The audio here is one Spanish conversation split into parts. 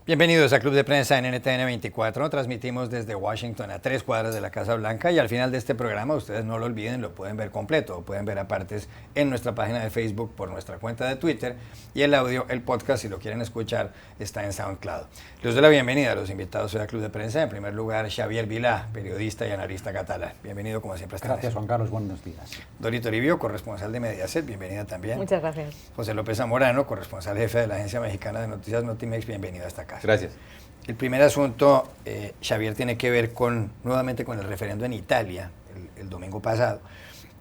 Bienvenidos a Club de Prensa en NTN 24. Transmitimos desde Washington a 3 cuadras de la Casa Blanca y al final de este programa, ustedes no lo olviden, lo pueden ver completo o pueden ver a partes en nuestra página de Facebook, por nuestra cuenta de Twitter y el audio, el podcast, si lo quieren escuchar, está en SoundCloud. Les doy la bienvenida a los invitados hoy a Club de Prensa. En primer lugar, Xavier Vilá, periodista y analista catalán. Bienvenido como siempre. Gracias, Juan Carlos. Buenos días. Dori Toribio, corresponsal de Mediaset. Bienvenida también. Muchas gracias. José López Zamorano, corresponsal jefe de la Agencia Mexicana de Noticias Notimex. Bienvenido a esta casa. Gracias. El primer asunto, Xavier, tiene que ver nuevamente con el referendo en Italia, el domingo pasado.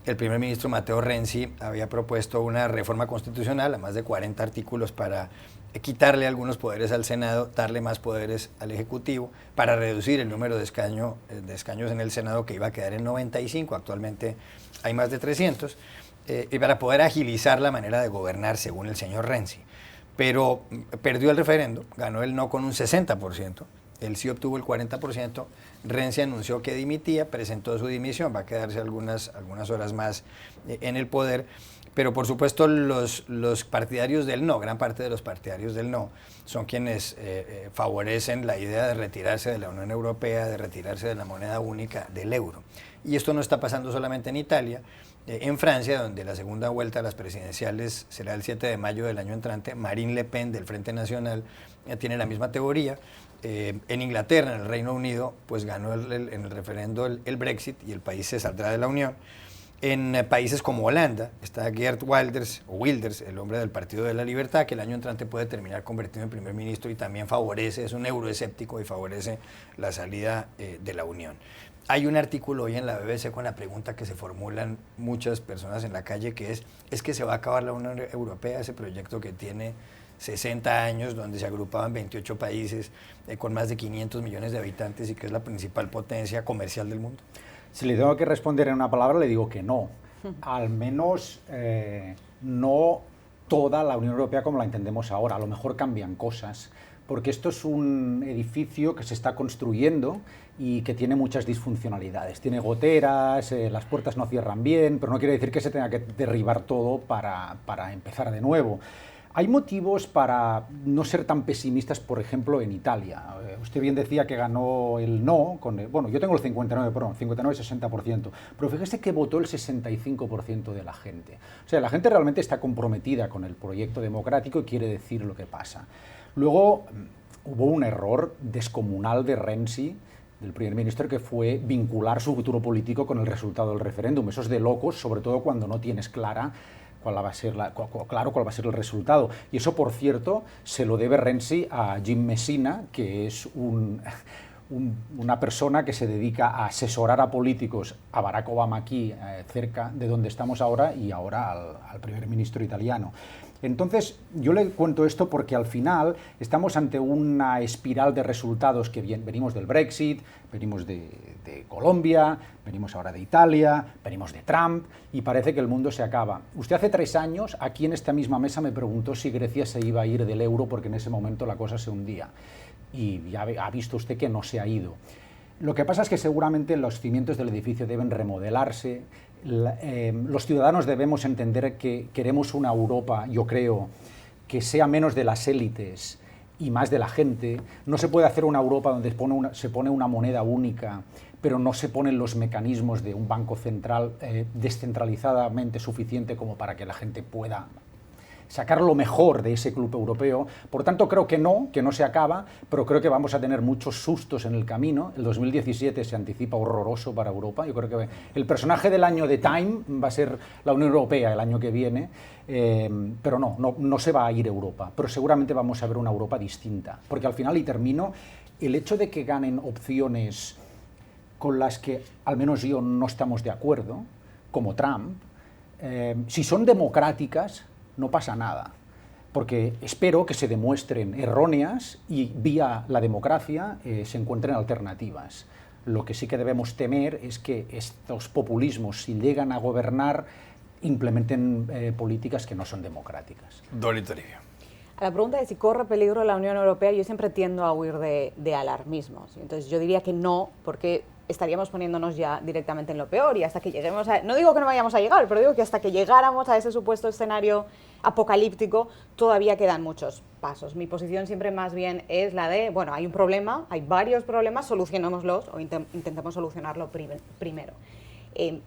El primer ministro Matteo Renzi había propuesto una reforma constitucional a más de 40 artículos para quitarle algunos poderes al Senado, darle más poderes al Ejecutivo, para reducir el número de escaños en el Senado, que iba a quedar en 95, actualmente hay más de 300, y para poder agilizar la manera de gobernar según el señor Renzi. Pero perdió el referendo, ganó el no con un 60%, él sí obtuvo el 40%, Renzi anunció que dimitía, presentó su dimisión, va a quedarse algunas horas más en el poder, pero por supuesto los partidarios del no, gran parte de los partidarios del no, son quienes favorecen la idea de retirarse de la Unión Europea, de retirarse de la moneda única, del euro. Y esto no está pasando solamente en Italia. En Francia, donde la segunda vuelta a las presidenciales será el 7 de mayo del año entrante, Marine Le Pen del Frente Nacional tiene la misma teoría. En Inglaterra, en el Reino Unido, pues ganó en el referendo el Brexit y el país se saldrá de la Unión. En países como Holanda está Geert Wilders, el hombre del Partido de la Libertad, que el año entrante puede terminar convertido en primer ministro y también es un euroescéptico y favorece la salida de la Unión. Hay un artículo hoy en la BBC con la pregunta que se formulan muchas personas en la calle, que es que se va a acabar la Unión Europea, ese proyecto que tiene 60 años, donde se agrupaban 28 países con más de 500 millones de habitantes y que es la principal potencia comercial del mundo. Si le tengo que responder en una palabra, le digo que no. Al menos no toda la Unión Europea como la entendemos ahora. A lo mejor cambian cosas, porque esto es un edificio que se está construyendo y que tiene muchas disfuncionalidades. Tiene goteras, las puertas no cierran bien, pero no quiere decir que se tenga que derribar todo para empezar de nuevo. Hay motivos para no ser tan pesimistas, por ejemplo, en Italia. Usted bien decía que ganó el no, yo tengo el 59-60%, pero fíjese que votó el 65% de la gente. O sea, la gente realmente está comprometida con el proyecto democrático y quiere decir lo que pasa. Luego hubo un error descomunal de Renzi, del primer ministro, que fue vincular su futuro político con el resultado del referéndum. Eso es de locos, sobre todo cuando no tienes claro cuál va a ser el resultado. Y eso, por cierto, se lo debe Renzi a Jim Messina, que es una persona que se dedica a asesorar a políticos, a Barack Obama aquí, cerca de donde estamos ahora, y ahora al primer ministro italiano. Entonces, yo le cuento esto porque al final estamos ante una espiral de resultados que venimos del Brexit, venimos de Colombia, venimos ahora de Italia, venimos de Trump, y parece que el mundo se acaba. Usted hace 3 años, aquí en esta misma mesa, me preguntó si Grecia se iba a ir del euro porque en ese momento la cosa se hundía. Y ya ha visto usted que no se ha ido. Lo que pasa es que seguramente los cimientos del edificio deben remodelarse. Los ciudadanos debemos entender que queremos una Europa, yo creo, que sea menos de las élites y más de la gente. No se puede hacer una Europa donde se pone una moneda única, pero no se ponen los mecanismos de un banco central descentralizadamente suficiente como para que la gente pueda sacar lo mejor de ese club europeo. Por tanto, creo que no se acaba, pero creo que vamos a tener muchos sustos en el camino. El 2017 se anticipa horroroso para Europa. Yo creo que el personaje del año de Time va a ser la Unión Europea el año que viene, pero no se va a ir Europa. Pero seguramente vamos a ver una Europa distinta, porque al final, y termino, el hecho de que ganen opciones con las que al menos yo no estamos de acuerdo, como Trump, si son democráticas, no pasa nada, porque espero que se demuestren erróneas y vía la democracia se encuentren alternativas. Lo que sí que debemos temer es que estos populismos, si llegan a gobernar, implementen políticas que no son democráticas. Dori Toribio. A la pregunta de si corre peligro la Unión Europea, yo siempre tiendo a huir de alarmismos. Entonces yo diría que no, porque estaríamos poniéndonos ya directamente en lo peor y hasta que lleguemos a... No digo que no vayamos a llegar, pero digo que hasta que llegáramos a ese supuesto escenario apocalíptico todavía quedan muchos pasos. Mi posición siempre más bien es la de, bueno, hay un problema, hay varios problemas, solucionémoslos o intentemos solucionarlo primero.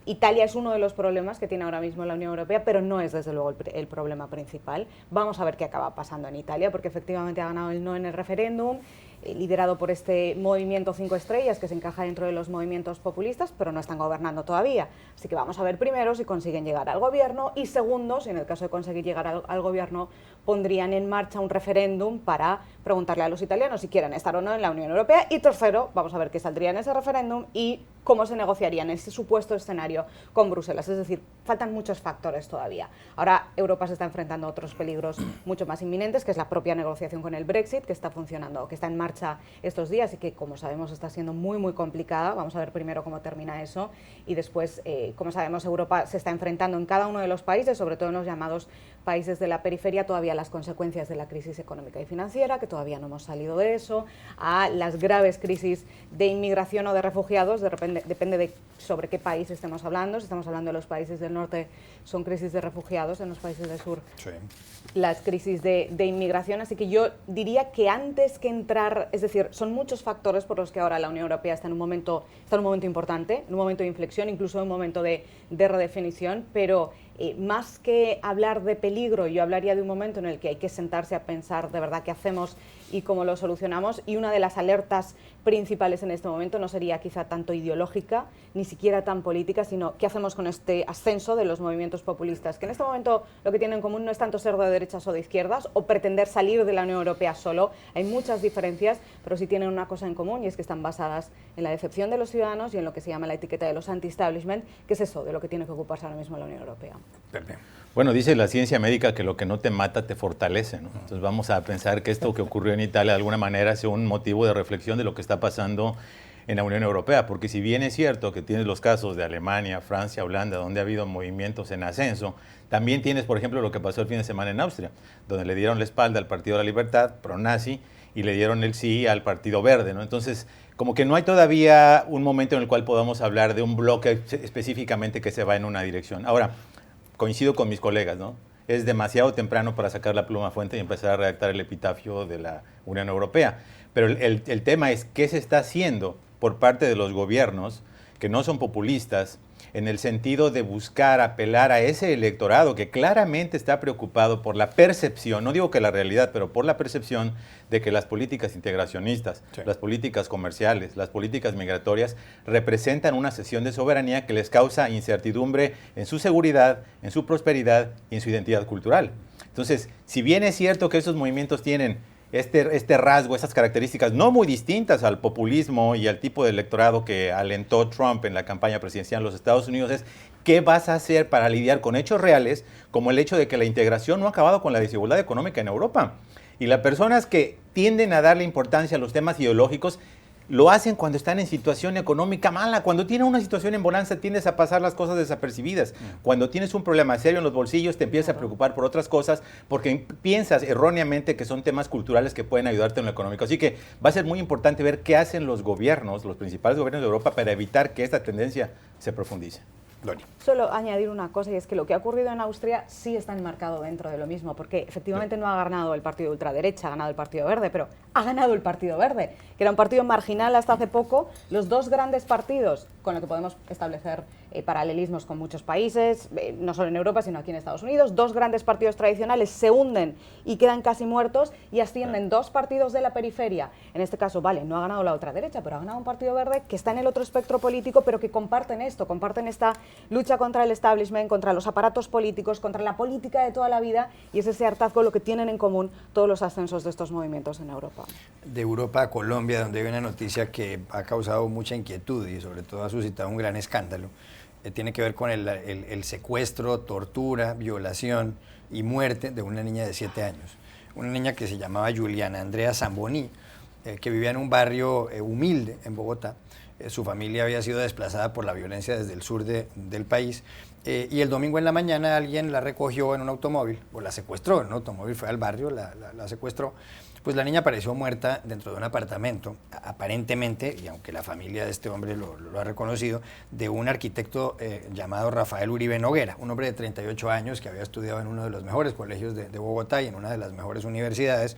Italia es uno de los problemas que tiene ahora mismo la Unión Europea, pero no es desde luego el problema principal. Vamos a ver qué acaba pasando en Italia, porque efectivamente ha ganado el no en el referéndum, liderado por este movimiento 5 estrellas que se encaja dentro de los movimientos populistas, pero no están gobernando todavía. Así que vamos a ver primero si consiguen llegar al gobierno y segundo, si en el caso de conseguir llegar al gobierno, pondrían en marcha un referéndum para preguntarle a los italianos si quieren estar o no en la Unión Europea. Y tercero, vamos a ver qué saldría en ese referéndum y cómo se negociaría en ese supuesto escenario con Bruselas. Es decir, faltan muchos factores todavía. Ahora Europa se está enfrentando a otros peligros mucho más inminentes, que es la propia negociación con el Brexit, que está funcionando, que está en marcha estos días y que, como sabemos, está siendo muy, muy complicada. Vamos a ver primero cómo termina eso y después, como sabemos, Europa se está enfrentando en cada uno de los países, sobre todo en los llamados países de la periferia, todavía a las consecuencias de la crisis económica y financiera, que todavía no hemos salido de eso, a las graves crisis de inmigración o de refugiados, depende de sobre qué país estemos hablando. Si estamos hablando de los países del norte, son crisis de refugiados, en los países del sur sí, las crisis de inmigración. Así que yo diría que antes que entrar, es decir, son muchos factores por los que ahora la Unión Europea está en un momento importante, en un momento de inflexión, incluso en un momento de redefinición, pero más que hablar de peligro, yo hablaría de un momento en el que hay que sentarse a pensar de verdad qué hacemos y cómo lo solucionamos, y una de las alertas principales en este momento no sería quizá tanto ideológica, ni siquiera tan política, sino qué hacemos con este ascenso de los movimientos populistas, que en este momento lo que tienen en común no es tanto ser de derechas o de izquierdas, o pretender salir de la Unión Europea solo. Hay muchas diferencias, pero sí tienen una cosa en común, y es que están basadas en la decepción de los ciudadanos y en lo que se llama la etiqueta de los anti-establishment, que es eso de lo que tiene que ocuparse ahora mismo la Unión Europea. Pepe. Bueno, dice la ciencia médica que lo que no te mata te fortalece, ¿no? Entonces vamos a pensar que esto que ocurrió en Italia de alguna manera sea un motivo de reflexión de lo que está pasando en la Unión Europea, porque si bien es cierto que tienes los casos de Alemania, Francia, Holanda, donde ha habido movimientos en ascenso, también tienes, por ejemplo, lo que pasó el fin de semana en Austria, donde le dieron la espalda al Partido de la Libertad, pro-nazi, y le dieron el sí al Partido Verde, ¿no? Entonces, como que no hay todavía un momento en el cual podamos hablar de un bloque específicamente que se va en una dirección. Ahora, coincido con mis colegas, ¿no? Es demasiado temprano para sacar la pluma fuente y empezar a redactar el epitafio de la Unión Europea. Pero el tema es qué se está haciendo por parte de los gobiernos que no son populistas, en el sentido de buscar apelar a ese electorado que claramente está preocupado por la percepción, no digo que la realidad, pero por la percepción de que las políticas integracionistas, sí, las políticas comerciales, las políticas migratorias representan una cesión de soberanía que les causa incertidumbre en su seguridad, en su prosperidad y en su identidad cultural. Entonces, si bien es cierto que esos movimientos tienen este rasgo, esas características no muy distintas al populismo y al tipo de electorado que alentó Trump en la campaña presidencial en los Estados Unidos, es qué vas a hacer para lidiar con hechos reales como el hecho de que la integración no ha acabado con la desigualdad económica en Europa. Y las personas que tienden a darle importancia a los temas ideológicos lo hacen cuando están en situación económica mala. Cuando tienen una situación en bonanza tiendes a pasar las cosas desapercibidas. Cuando tienes un problema serio en los bolsillos te empiezas a preocupar por otras cosas porque piensas erróneamente que son temas culturales que pueden ayudarte en lo económico. Así que va a ser muy importante ver qué hacen los gobiernos, los principales gobiernos de Europa, para evitar que esta tendencia se profundice. Loni. Solo añadir una cosa, y es que lo que ha ocurrido en Austria sí está enmarcado dentro de lo mismo, porque efectivamente no ha ganado el partido de ultraderecha, ha ganado el Partido Verde, pero ha ganado el Partido Verde, que era un partido marginal hasta hace poco. Los dos grandes partidos con los que podemos establecer paralelismos con muchos países, no solo en Europa, sino aquí en Estados Unidos, dos grandes partidos tradicionales se hunden y quedan casi muertos y ascienden dos partidos de la periferia. En este caso, vale, no ha ganado la ultraderecha, pero ha ganado un Partido Verde que está en el otro espectro político, pero que comparten esto, comparten esta lucha contra el establishment, contra los aparatos políticos, contra la política de toda la vida, y es ese hartazgo lo que tienen en común todos los ascensos de estos movimientos en Europa. De Europa a Colombia, donde hay una noticia que ha causado mucha inquietud y sobre todo ha suscitado un gran escándalo, tiene que ver con el secuestro, tortura, violación y muerte de una niña de 7 años. Una niña que se llamaba Juliana Andrea Zamboni, que vivía en un barrio humilde en Bogotá, Su familia había sido desplazada por la violencia desde el sur del país. Y el domingo en la mañana alguien la recogió en un automóvil, o la secuestró en un automóvil, fue al barrio, la secuestró. Pues la niña apareció muerta dentro de un apartamento, aparentemente, y aunque la familia de este hombre lo ha reconocido, de un arquitecto llamado Rafael Uribe Noguera, un hombre de 38 años que había estudiado en uno de los mejores colegios de Bogotá y en una de las mejores universidades,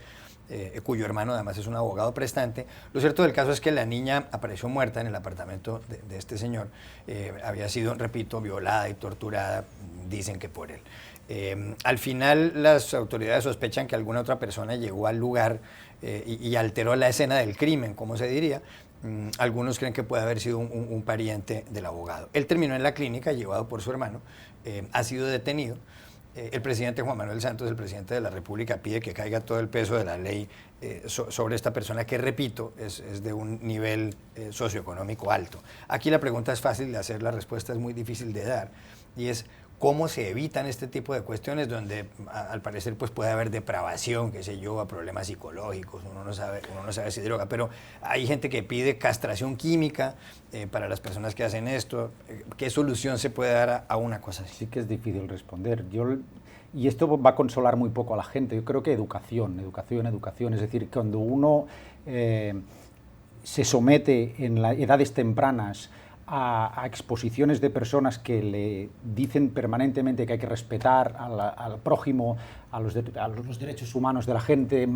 cuyo hermano además es un abogado prestante. Lo cierto del caso es que la niña apareció muerta en el apartamento de este señor. Había sido, repito, violada y torturada, dicen que por él. Al final las autoridades sospechan que alguna otra persona llegó al lugar y alteró la escena del crimen, como se diría. Algunos creen que puede haber sido un pariente del abogado. Él terminó en la clínica, llevado por su hermano, ha sido detenido. El presidente Juan Manuel Santos, el presidente de la República, pide que caiga todo el peso de la ley sobre esta persona que, repito, es de un nivel socioeconómico alto. Aquí la pregunta es fácil de hacer, la respuesta es muy difícil de dar, y es cómo se evitan este tipo de cuestiones donde al parecer pues puede haber depravación, qué sé yo, a problemas psicológicos, uno no sabe si droga, pero hay gente que pide castración química para las personas que hacen esto. ¿Qué solución se puede dar a una cosa así? Sí que es difícil responder. Y esto va a consolar muy poco a la gente. Yo creo que educación. Es decir, cuando uno se somete en las edades tempranas a exposiciones de personas que le dicen permanentemente que hay que respetar al prójimo, a los derechos humanos de la gente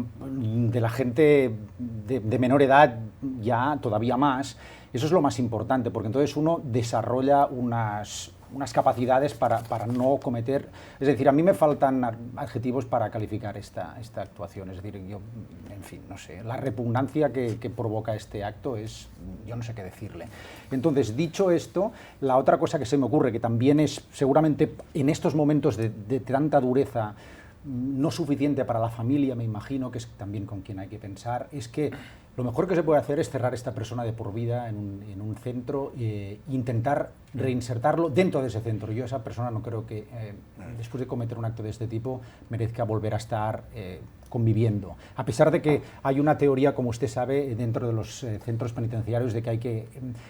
de menor edad ya todavía más, eso es lo más importante, porque entonces uno desarrolla unas capacidades para no cometer... Es decir, a mí me faltan adjetivos para calificar esta actuación. Es decir, yo, en fin, no sé, la repugnancia que provoca este acto es... yo no sé qué decirle. Entonces, dicho esto, la otra cosa que se me ocurre, que también es seguramente en estos momentos de tanta dureza no suficiente para la familia, me imagino, que es también con quien hay que pensar, es que lo mejor que se puede hacer es cerrar a esta persona de por vida en un centro e intentar reinsertarlo dentro de ese centro. Yo a esa persona no creo que después de cometer un acto de este tipo merezca volver a estar conviviendo. A pesar de que hay una teoría, como usted sabe, dentro de los centros penitenciarios de que hay que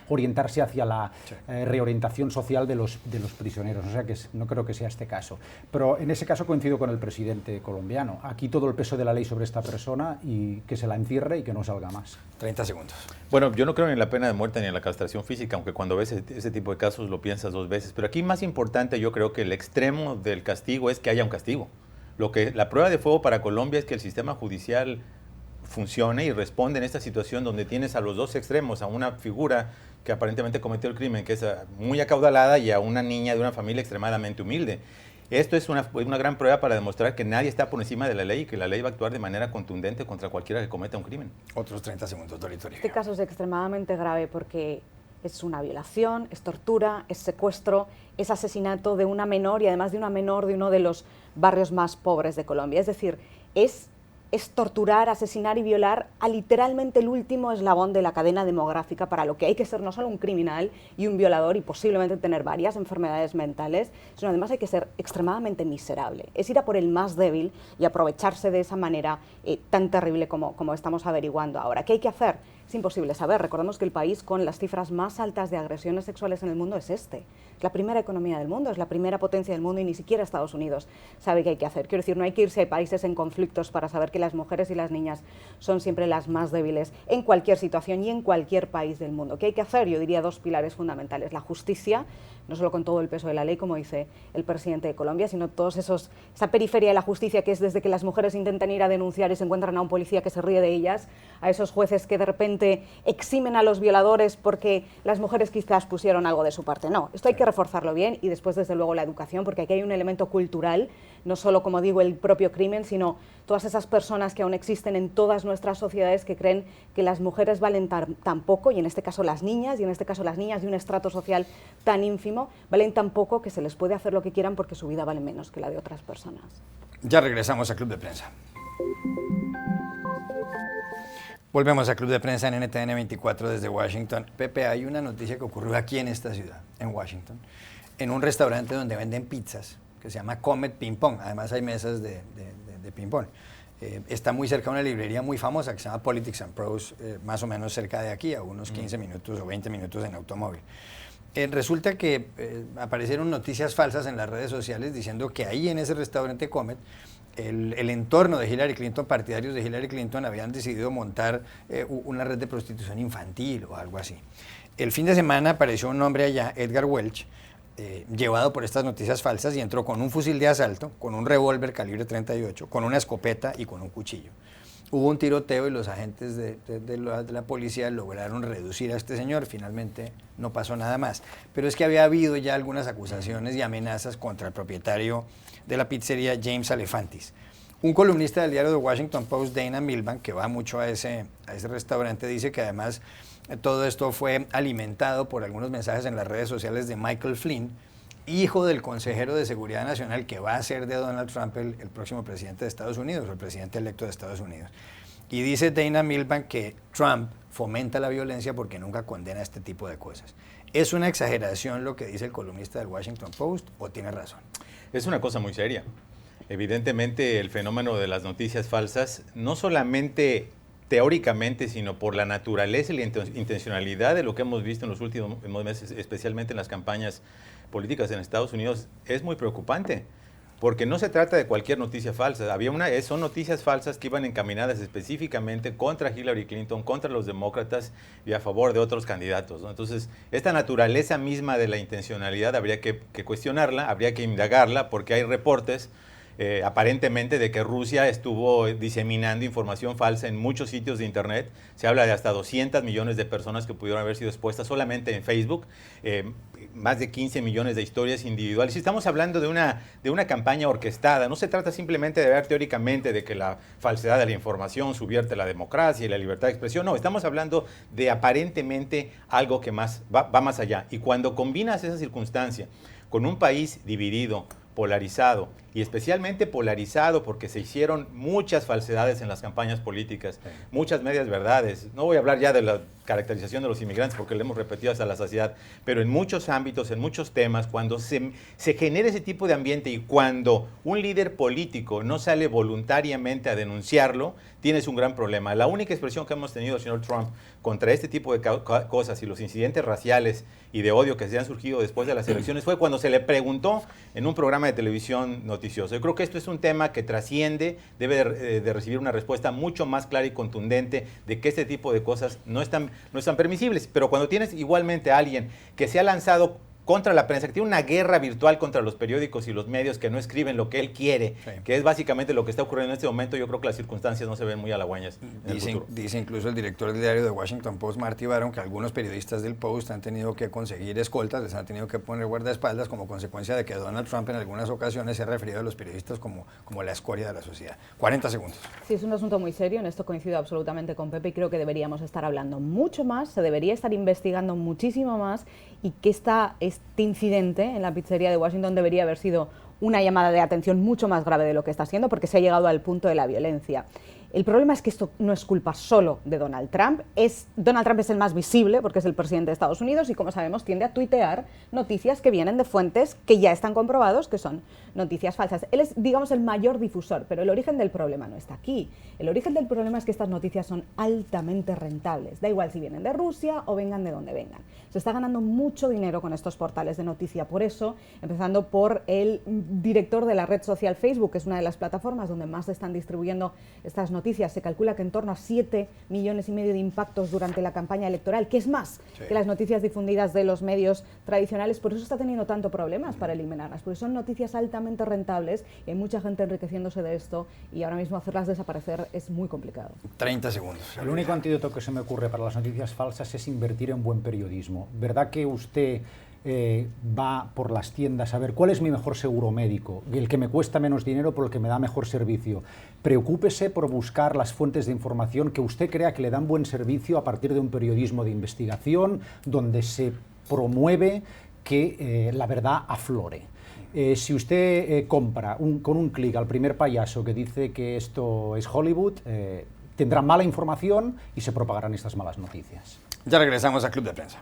orientarse hacia la reorientación social de los prisioneros. O sea que no creo que sea este caso. Pero en ese caso coincido con el presidente colombiano. Aquí todo el peso de la ley sobre esta persona y que se la encierre y que no salga más. 30 segundos. Bueno, yo no creo ni en la pena de muerte ni en la castración física, aunque cuando ves ese tipo de casos lo piensas dos veces. Pero aquí más importante, yo creo que el extremo del castigo es que haya un castigo. La prueba de fuego para Colombia es que el sistema judicial funcione y responde en esta situación donde tienes a los dos extremos, a una figura que aparentemente cometió el crimen, que es muy acaudalada, y a una niña de una familia extremadamente humilde. Esto es una gran prueba para demostrar que nadie está por encima de la ley y que la ley va a actuar de manera contundente contra cualquiera que cometa un crimen. Otros 30 segundos, Dori. Este caso es extremadamente grave porque es una violación, es tortura, es secuestro, es asesinato de una menor, y además de una menor de uno de los barrios más pobres de Colombia. Es decir, es torturar, asesinar y violar a literalmente el último eslabón de la cadena demográfica, para lo que hay que ser no solo un criminal y un violador y posiblemente tener varias enfermedades mentales, sino además hay que ser extremadamente miserable. Es ir a por el más débil y aprovecharse de esa manera tan terrible como estamos averiguando ahora. ¿Qué hay que hacer? Es imposible saber. Recordemos que el país con las cifras más altas de agresiones sexuales en el mundo es este. Es la primera economía del mundo, es la primera potencia del mundo, y ni siquiera Estados Unidos sabe qué hay que hacer. Quiero decir, no hay que irse a países en conflictos para saber que las mujeres y las niñas son siempre las más débiles en cualquier situación y en cualquier país del mundo. ¿Qué hay que hacer? Yo diría dos pilares fundamentales. La justicia, no solo con todo el peso de la ley, como dice el presidente de Colombia, sino esa periferia de la justicia, que es desde que las mujeres intentan ir a denunciar y se encuentran a un policía que se ríe de ellas, a esos jueces que de repente eximen a los violadores porque las mujeres quizás pusieron algo de su parte. No, esto hay que reforzarlo bien, y después, desde luego, la educación, porque aquí hay un elemento cultural, no solo, como digo, el propio crimen, sino todas esas personas que aún existen en todas nuestras sociedades que creen que las mujeres valen tan poco, y en este caso las niñas, de un estrato social tan ínfimo, valen tan poco que se les puede hacer lo que quieran porque su vida vale menos que la de otras personas. Ya regresamos a Club de Prensa. Volvemos a Club de Prensa en NTN 24 desde Washington. Pepe, hay una noticia que ocurrió aquí en esta ciudad, en Washington, en un restaurante donde venden pizzas, que se llama Comet Ping Pong. Además hay mesas de de ping-pong. Está muy cerca de una librería muy famosa que se llama Politics and Prose, más o menos cerca de aquí, a unos 15 minutos o 20 minutos en automóvil. Resulta que aparecieron noticias falsas en las redes sociales diciendo que ahí en ese restaurante Comet, el entorno de Hillary Clinton, partidarios de Hillary Clinton, habían decidido montar una red de prostitución infantil o algo así. El fin de semana apareció un hombre allá, Edgar Welch, llevado por estas noticias falsas, y entró con un fusil de asalto, con un revólver calibre 38, con una escopeta y con un cuchillo. Hubo un tiroteo y los agentes de la policía lograron reducir a este señor. Finalmente no pasó nada más. Pero es que había habido ya algunas acusaciones y amenazas contra el propietario de la pizzería, James Alefantis. Un columnista del diario The Washington Post, Dana Milbank, que va mucho a ese restaurante, dice que además todo esto fue alimentado por algunos mensajes en las redes sociales de Michael Flynn, hijo del consejero de Seguridad Nacional que va a ser de Donald Trump el próximo presidente de Estados Unidos, o el presidente electo de Estados Unidos. Y dice Dana Milbank que Trump fomenta la violencia porque nunca condena este tipo de cosas. ¿Es una exageración lo que dice el columnista del Washington Post o tiene razón? Es una cosa muy seria. Evidentemente el fenómeno de las noticias falsas, no solamente teóricamente, sino por la naturaleza y la intencionalidad de lo que hemos visto en los últimos meses, especialmente en las campañas políticas en Estados Unidos, es muy preocupante, porque no se trata de cualquier noticia falsa. Son noticias falsas que iban encaminadas específicamente contra Hillary Clinton, contra los demócratas y a favor de otros candidatos, ¿no? Entonces, esta naturaleza misma de la intencionalidad habría que cuestionarla, habría que indagarla, porque hay reportes aparentemente de que Rusia estuvo diseminando información falsa en muchos sitios de internet. Se habla de hasta 200 millones de personas que pudieron haber sido expuestas solamente en Facebook, más de 15 millones de historias individuales. Y estamos hablando de una campaña orquestada. No se trata simplemente de ver teóricamente de que la falsedad de la información subvierte la democracia y la libertad de expresión. No, estamos hablando de aparentemente algo que va más allá. Y cuando combinas esa circunstancia con un país dividido, polarizado, y especialmente polarizado porque se hicieron muchas falsedades en las campañas políticas, sí, muchas medias verdades. No voy a hablar ya de la caracterización de los inmigrantes porque lo hemos repetido hasta la saciedad, pero en muchos ámbitos, en muchos temas, cuando se genera ese tipo de ambiente y cuando un líder político no sale voluntariamente a denunciarlo, tienes un gran problema. La única expresión que hemos tenido, señor Trump, contra este tipo de cosas y los incidentes raciales y de odio que se han surgido después de las elecciones fue cuando se le preguntó en un programa de televisión noticioso. Yo creo que esto es un tema que trasciende, debe de recibir una respuesta mucho más clara y contundente de que este tipo de cosas no están permisibles. Pero cuando tienes igualmente a alguien que se ha lanzado contra la prensa, que tiene una guerra virtual contra los periódicos y los medios que no escriben lo que él quiere, sí, que es básicamente lo que está ocurriendo en este momento, yo creo que las circunstancias no se ven muy halagüeñas en el futuro. Dice incluso el director del diario The Washington Post, Marty Baron, que algunos periodistas del Post han tenido que conseguir escoltas, les han tenido que poner guardaespaldas como consecuencia de que Donald Trump en algunas ocasiones se ha referido a los periodistas como la escoria de la sociedad. 40 segundos. Sí, es un asunto muy serio, en esto coincido absolutamente con Pepe y creo que deberíamos estar hablando mucho más, se debería estar investigando muchísimo más, y que este incidente en la pizzería de Washington debería haber sido una llamada de atención mucho más grave de lo que está siendo, porque se ha llegado al punto de la violencia. El problema es que esto no es culpa solo de Donald Trump. Donald Trump es el más visible porque es el presidente de Estados Unidos y, como sabemos, tiende a tuitear noticias que vienen de fuentes que ya están comprobados que son noticias falsas. Él es, digamos, el mayor difusor, pero el origen del problema no está aquí. El origen del problema es que estas noticias son altamente rentables. Da igual si vienen de Rusia o vengan de donde vengan. Se está ganando mucho dinero con estos portales de noticia. Por eso, empezando por el director de la red social Facebook, que es una de las plataformas donde más se están distribuyendo estas noticias, se calcula que en torno a 7,5 millones de impactos durante la campaña electoral, que es más que las noticias difundidas de los medios tradicionales. Por eso está teniendo tanto problemas para eliminarlas, porque son noticias altamente rentables y hay mucha gente enriqueciéndose de esto, y ahora mismo hacerlas desaparecer es muy complicado. 30 segundos. El único antídoto que se me ocurre para las noticias falsas es invertir en buen periodismo. ¿Verdad que usted va por las tiendas a ver cuál es mi mejor seguro médico, el que me cuesta menos dinero pero el que me da mejor servicio? Preocúpese por buscar las fuentes de información que usted crea que le dan buen servicio a partir de un periodismo de investigación donde se promueve que la verdad aflore. Si usted compra con un clic al primer payaso que dice que esto es Hollywood, tendrá mala información y se propagarán estas malas noticias. Ya regresamos a Club de Prensa.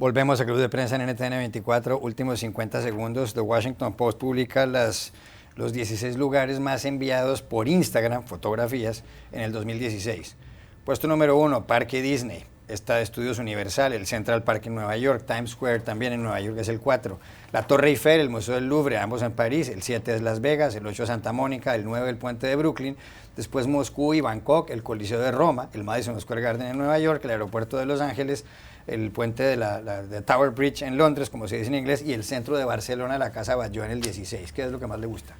Volvemos a Club de Prensa en NTN 24, últimos 50 segundos. The Washington Post publica los 16 lugares más enviados por Instagram, fotografías, en el 2016. Puesto número 1, Parque Disney. Está Estudios Universal, el Central Park en Nueva York, Times Square también en Nueva York es el 4. La Torre Eiffel, el Museo del Louvre, ambos en París, el 7 es Las Vegas, el 8 Santa Mónica, el 9 el Puente de Brooklyn, después Moscú y Bangkok, el Coliseo de Roma, el Madison Square Garden en Nueva York, el Aeropuerto de Los Ángeles, el puente de Tower Bridge en Londres, como se dice en inglés, y el centro de Barcelona, la Casa Batlló en el 16. ¿Qué es lo que más le gusta?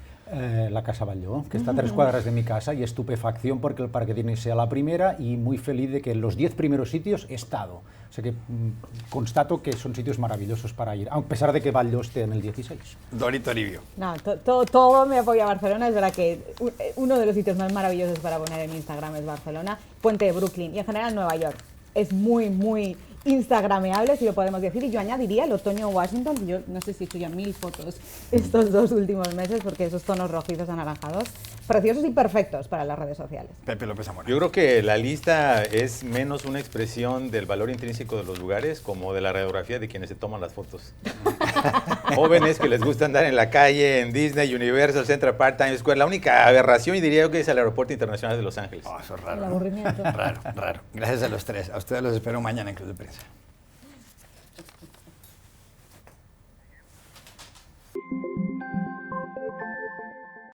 La Casa Batlló, que está a 3 cuadras de mi casa, y estupefacción porque el Parque Disney sea la primera, y muy feliz de que en los 10 primeros sitios he estado. O sea que constato que son sitios maravillosos para ir, a pesar de que Batlló esté en el 16. Dori Toribio. No, todo me apoya a Barcelona. Es verdad que uno de los sitios más maravillosos para poner en Instagram es Barcelona, Puente de Brooklyn y en general Nueva York. Es muy, muy instagrameable, si lo podemos decir, y yo añadiría el otoño Washington, que yo no sé si he hecho ya 1000 fotos estos 2 últimos meses, porque esos tonos rojizos anaranjados, preciosos y perfectos para las redes sociales. Pepe López Zamora. Yo creo que la lista es menos una expresión del valor intrínseco de los lugares como de la radiografía de quienes se toman las fotos. Jóvenes que les gusta andar en la calle, en Disney, Universal, Central Park, Times Square. La única aberración, y diría yo, que es el Aeropuerto Internacional de Los Ángeles. Oh, eso es raro. El aburrimiento. Raro. Gracias a los tres. A ustedes los espero mañana en Club de Prensa.